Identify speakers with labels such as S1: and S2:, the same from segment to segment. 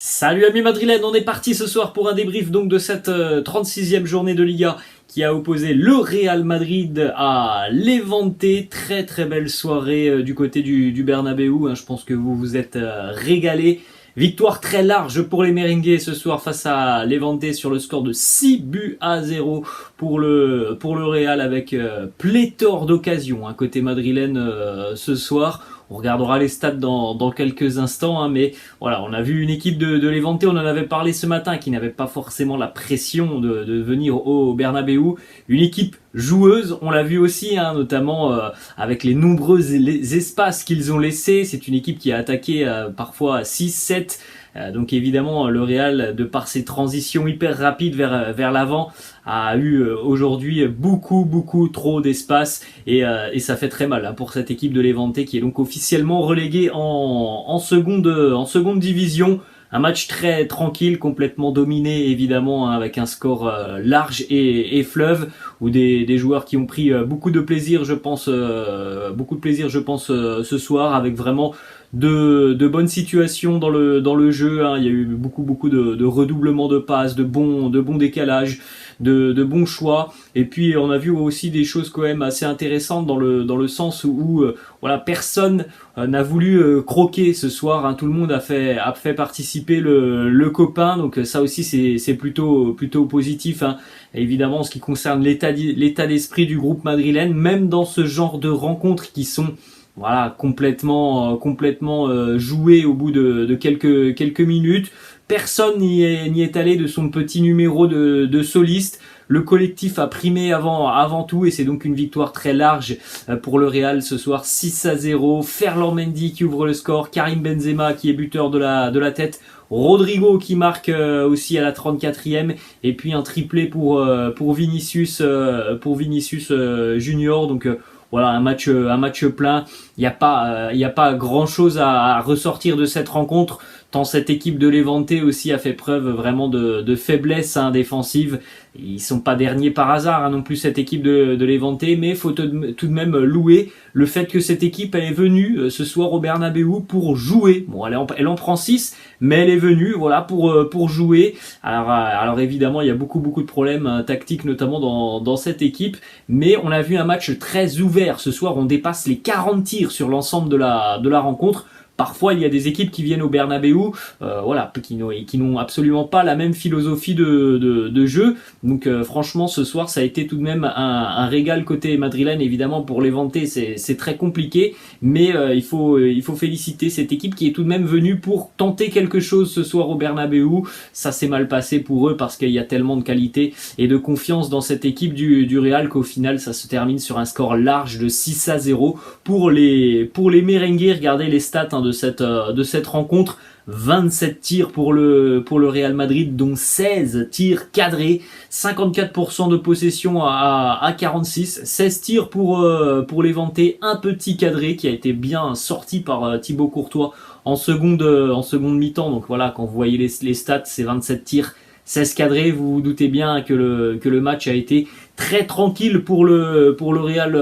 S1: Salut amis madrilènes, on est parti ce soir pour un débrief donc de cette 36e journée de Liga qui a opposé le Real Madrid à Levante. Très très belle soirée du côté du Bernabéu, hein. Je pense que vous vous êtes régalés. Victoire très large pour les merengues ce soir face à Levante sur le score de 6-0 pour le Real avec pléthore d'occasions, hein, côté madrilène ce soir. On regardera les stats dans quelques instants, hein, mais voilà, on a vu une équipe de Levante, on en avait parlé ce matin, qui n'avait pas forcément la pression de venir au Bernabéu. Une équipe joueuse, on l'a vu aussi, hein, notamment avec les nombreux espaces qu'ils ont laissés. C'est une équipe qui a attaqué parfois 6-7. Donc évidemment, le Real, de par ses transitions hyper rapides vers l'avant, a eu aujourd'hui beaucoup trop d'espace et ça fait très mal, hein, pour cette équipe de Levante qui est donc officiellement reléguée en seconde division. Un match très tranquille, complètement dominé évidemment, hein, avec un score large et fleuve, où des joueurs qui ont pris beaucoup de plaisir, je pense, ce soir, avec vraiment de bonnes situations dans le jeu, hein. Il y a eu beaucoup de redoublements de passes, de bons décalages, de bons choix. Et puis on a vu aussi des choses quand même assez intéressantes dans le sens où voilà, personne n'a voulu croquer ce soir, hein. Tout le monde a fait participer le copain, donc ça aussi c'est plutôt positif, hein. Et évidemment, en ce qui concerne l'état d'esprit du groupe madrilène, même dans ce genre de rencontres qui sont voilà complètement jouées au bout de quelques minutes, personne n'y est allé de son petit numéro de soliste. Le collectif a primé avant tout, et c'est donc une victoire très large pour le Real ce soir, 6-0. Ferland Mendy qui ouvre le score, Karim Benzema qui est buteur de la tête, Rodrigo qui marque aussi à la 34e, et puis un triplé pour Vinicius Junior. Donc voilà, un match plein. Il y a pas grand chose à ressortir de cette rencontre, tant cette équipe de Levante aussi a fait preuve vraiment de faiblesse, hein, défensive. Ils sont pas derniers par hasard, hein, non plus, cette équipe de Levante, mais faut tout de même louer le fait que cette équipe elle est venue ce soir au Bernabéu pour jouer. Bon, elle en prend 6, mais elle est venue voilà pour jouer. Alors évidemment, il y a beaucoup de problèmes tactiques, notamment dans cette équipe, mais on a vu un match très ouvert ce soir. On dépasse les 40 tirs sur l'ensemble de la rencontre. Parfois, il y a des équipes qui viennent au Bernabéu, voilà, qui n'ont absolument pas la même philosophie de jeu. Donc, franchement, ce soir, ça a été tout de même un régal côté madrilène. Évidemment, pour Levante, c'est très compliqué, mais il faut féliciter cette équipe qui est tout de même venue pour tenter quelque chose ce soir au Bernabéu. Ça s'est mal passé pour eux parce qu'il y a tellement de qualité et de confiance dans cette équipe du Real qu'au final, ça se termine sur un score large de 6-0 pour les merengues. Regardez les stats, hein, de cette rencontre. 27 tirs pour le Real Madrid, dont 16 tirs cadrés, 54% de possession à 46, 16 tirs pour Levante, un petit cadré qui a été bien sorti par Thibaut Courtois en seconde mi-temps. Donc voilà, quand vous voyez les stats, c'est 27 tirs, 16 cadrés. Vous vous doutez bien que le match a été très tranquille pour le Real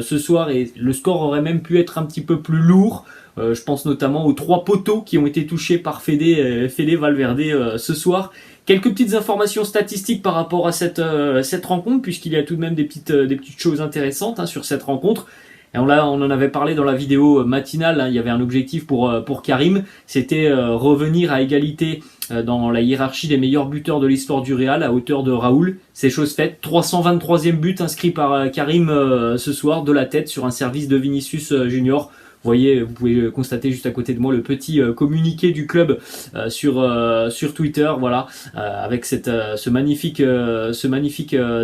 S1: ce soir, et le score aurait même pu être un petit peu plus lourd. Je pense notamment aux 3 poteaux qui ont été touchés par Fede Valverde ce soir. Quelques petites informations statistiques par rapport à cette rencontre, puisqu'il y a tout de même des petites choses intéressantes, hein, sur cette rencontre. Et on en avait parlé dans la vidéo matinale, hein. Il y avait un objectif pour Karim, c'était revenir à égalité dans la hiérarchie des meilleurs buteurs de l'histoire du Real, à hauteur de Raoul. C'est chose faite. 323e but inscrit par Karim ce soir, de la tête, sur un service de Vinicius Junior. Vous pouvez constater juste à côté de moi le petit communiqué du club sur Twitter, voilà, avec ce magnifique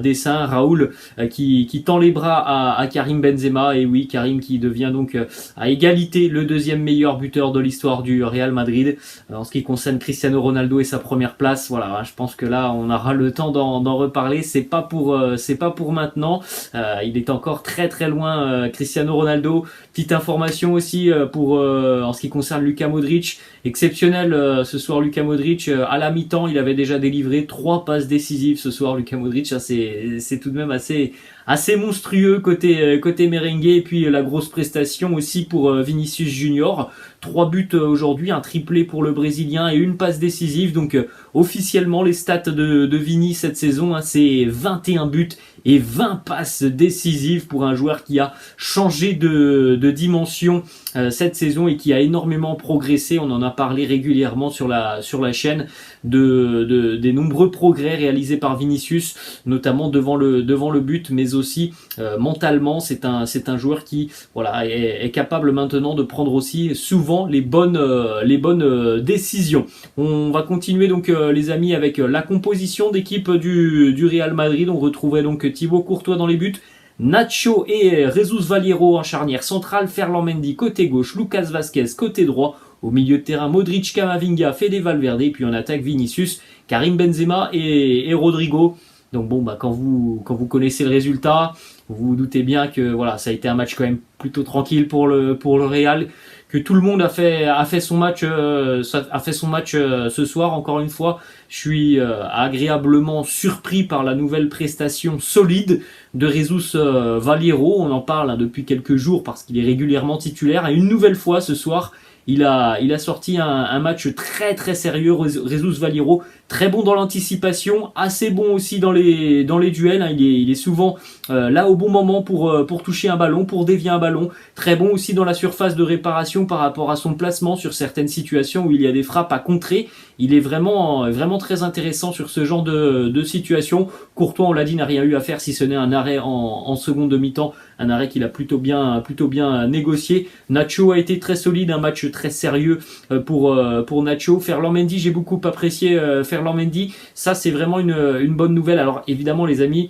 S1: dessin. Raoul qui tend les bras à Karim Benzema, et oui, Karim qui devient donc à égalité le deuxième meilleur buteur de l'histoire du Real Madrid. En ce qui concerne Cristiano Ronaldo et sa première place, voilà, je pense que là on aura le temps d'en reparler. C'est pas pour maintenant. Il est encore très loin, Cristiano Ronaldo. Petite information aussi en ce qui concerne Luka Modric, exceptionnel ce soir Luka Modric, à la mi-temps il avait déjà délivré 3 passes décisives ce soir. Luka Modric, c'est tout de même assez assez monstrueux côté merengue, et puis la grosse prestation aussi pour Vinicius Junior. 3 buts aujourd'hui, un triplé pour le Brésilien et une passe décisive. Donc officiellement les stats de Vini cette saison, hein, c'est 21 buts et 20 passes décisives pour un joueur qui a changé de dimension cette saison et qui a énormément progressé. On en a parlé régulièrement sur la chaîne des nombreux progrès réalisés par Vinicius, notamment devant le but, mais aussi mentalement. C'est un joueur qui voilà est capable maintenant de prendre aussi souvent les bonnes décisions. On va continuer donc les amis avec la composition d'équipe du Real Madrid. On retrouverait donc Thibaut Courtois dans les buts, Nacho et Jesus Valiero en charnière centrale, Ferland Mendy côté gauche, Lucas Vazquez côté droit, au milieu de terrain Modric, Camavinga, Fede Valverde, et puis en attaque Vinicius, Karim Benzema et Rodrigo. Donc bon, quand vous connaissez le résultat, vous vous doutez bien que voilà, ça a été un match quand même plutôt tranquille pour le Real, que tout le monde a fait son match ce soir. Encore une fois, je suis agréablement surpris par la nouvelle prestation solide de Jesus Valiero. On en parle depuis quelques jours parce qu'il est régulièrement titulaire, et une nouvelle fois ce soir, il a sorti un match très très sérieux. Jesus Valiero, très bon dans l'anticipation, assez bon aussi dans les duels, hein. Il est souvent là au bon moment pour toucher un ballon, pour dévier un ballon. Très bon aussi dans la surface de réparation par rapport à son placement sur certaines situations où il y a des frappes à contrer. Il est vraiment très intéressant sur ce genre de situation. Courtois, on l'a dit, n'a rien eu à faire si ce n'est un arrêt en seconde mi-temps, un arrêt qu'il a plutôt bien négocié. Nacho a été très solide, un match très sérieux pour Nacho. Ferland Mendy, j'ai beaucoup apprécié Ferland Mendy. Ça, c'est vraiment une bonne nouvelle. Alors évidemment, les amis,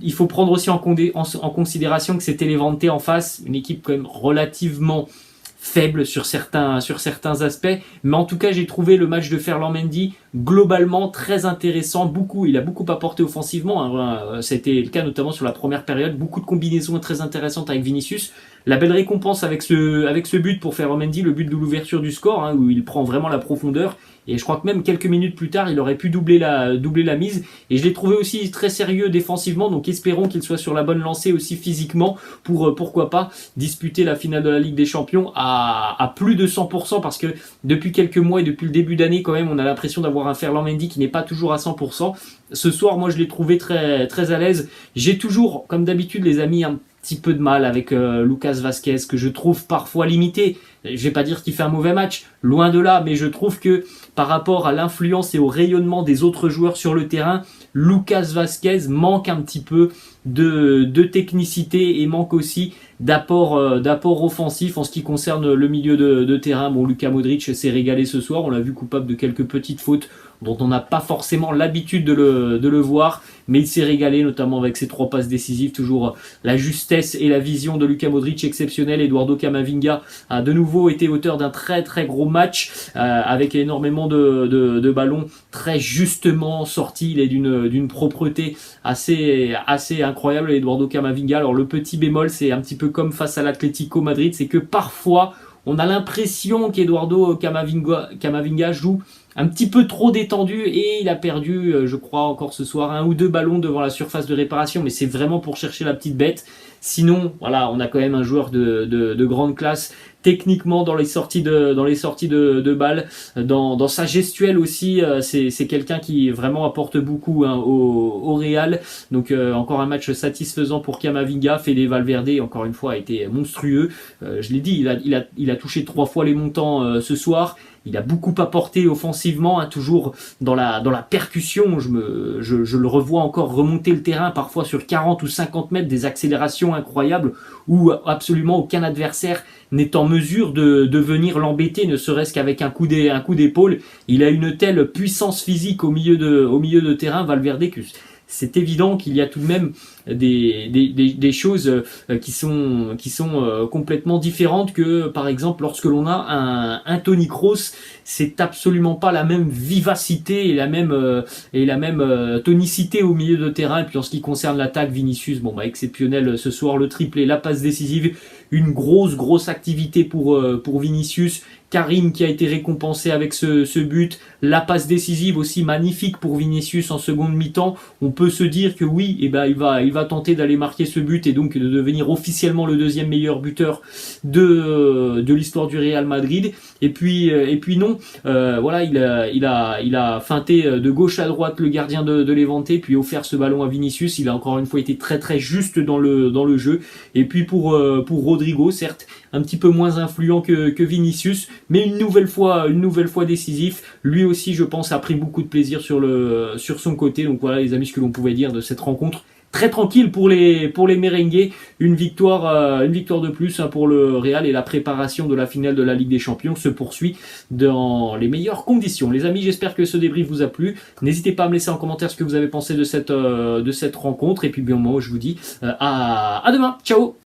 S1: il faut prendre aussi en considération que c'était Levante en face, une équipe quand même relativement faible sur certains aspects, mais en tout cas j'ai trouvé le match de Ferland Mendy globalement très intéressant. Il a beaucoup apporté offensivement, hein. Ça a été le cas notamment sur la première période, beaucoup de combinaisons très intéressantes avec Vinicius. La belle récompense avec ce but pour Ferland Mendy, le but de l'ouverture du score, hein, où il prend vraiment la profondeur. Et je crois que même quelques minutes plus tard, il aurait pu doubler la mise. Et je l'ai trouvé aussi très sérieux défensivement. Donc espérons qu'il soit sur la bonne lancée aussi physiquement pour, pourquoi pas, disputer la finale de la Ligue des Champions à plus de 100%. Parce que depuis quelques mois et depuis le début d'année, quand même, on a l'impression d'avoir un Ferland Mendy qui n'est pas toujours à 100%. Ce soir, moi, je l'ai trouvé très, très à l'aise. J'ai toujours, comme d'habitude, les amis, un petit peu de mal avec Lucas Vazquez, que je trouve parfois limité. Je vais pas dire qu'il fait un mauvais match, loin de là, mais je trouve que par rapport à l'influence et au rayonnement des autres joueurs sur le terrain, Lucas Vazquez manque un petit peu de technicité et manque aussi d'apport offensif en ce qui concerne le milieu de terrain. Bon, Luka Modric s'est régalé ce soir, on l'a vu coupable de quelques petites fautes dont on n'a pas forcément l'habitude de le voir, mais il s'est régalé notamment avec ses 3 passes décisives, toujours la justesse et la vision de Luka Modric exceptionnelle. Eduardo Camavinga a de nouveau été auteur d'un très très gros match avec énormément de ballons très justement sortis. Il est d'une propreté assez incroyable, Eduardo Camavinga. Alors le petit bémol, c'est un petit peu comme face à l'Atlético Madrid, c'est que parfois on a l'impression qu'Eduardo Camavinga joue un petit peu trop détendu et il a perdu, je crois encore ce soir, 1 ou 2 ballons devant la surface de réparation, mais c'est vraiment pour chercher la petite bête. Sinon, voilà, on a quand même un joueur de grande classe techniquement dans les sorties de balles, dans sa gestuelle aussi. C'est quelqu'un qui vraiment apporte beaucoup, hein, au Real. Donc encore un match satisfaisant pour Camavinga. Fede Valverde, encore une fois, a été monstrueux. Je l'ai dit, il a touché 3 fois les montants ce soir. Il a beaucoup apporté offensivement, hein, toujours dans la percussion. Je le revois encore remonter le terrain, parfois sur 40 ou 50 mètres, des accélérations incroyables où absolument aucun adversaire n'est en mesure de venir l'embêter, ne serait-ce qu'avec un coup d'épaule. Il a une telle puissance physique au milieu de terrain, Valverde, que c'est évident qu'il y a tout de même des choses qui sont complètement différentes que, par exemple, lorsque l'on a un Toni Kroos. C'est absolument pas la même vivacité et la même tonicité au milieu de terrain. Et puis en ce qui concerne l'attaque, Vinicius, exceptionnel ce soir, le triplé, la passe décisive, une grosse activité pour Vinicius. Karim qui a été récompensé avec ce but, la passe décisive aussi magnifique pour Vinicius en seconde mi-temps. On peut se dire que oui, il va tenter d'aller marquer ce but et donc de devenir officiellement le deuxième meilleur buteur de l'histoire du Real Madrid. Et puis non, voilà, il a feinté de gauche à droite le gardien de Levante, puis offert ce ballon à Vinicius. Il a encore une fois été très juste dans le jeu. Et puis pour Rodrigo, certes, un petit peu moins influent que Vinicius, mais une nouvelle fois décisif. Lui aussi, je pense, a pris beaucoup de plaisir sur son côté. Donc voilà, les amis, ce que l'on pouvait dire de cette rencontre. Très tranquille pour les merengues, une victoire de plus pour le Real, et la préparation de la finale de la Ligue des Champions se poursuit dans les meilleures conditions. Les amis, j'espère que ce débrief vous a plu. N'hésitez pas à me laisser en commentaire ce que vous avez pensé de cette rencontre, et puis bien moi je vous dis à demain. Ciao.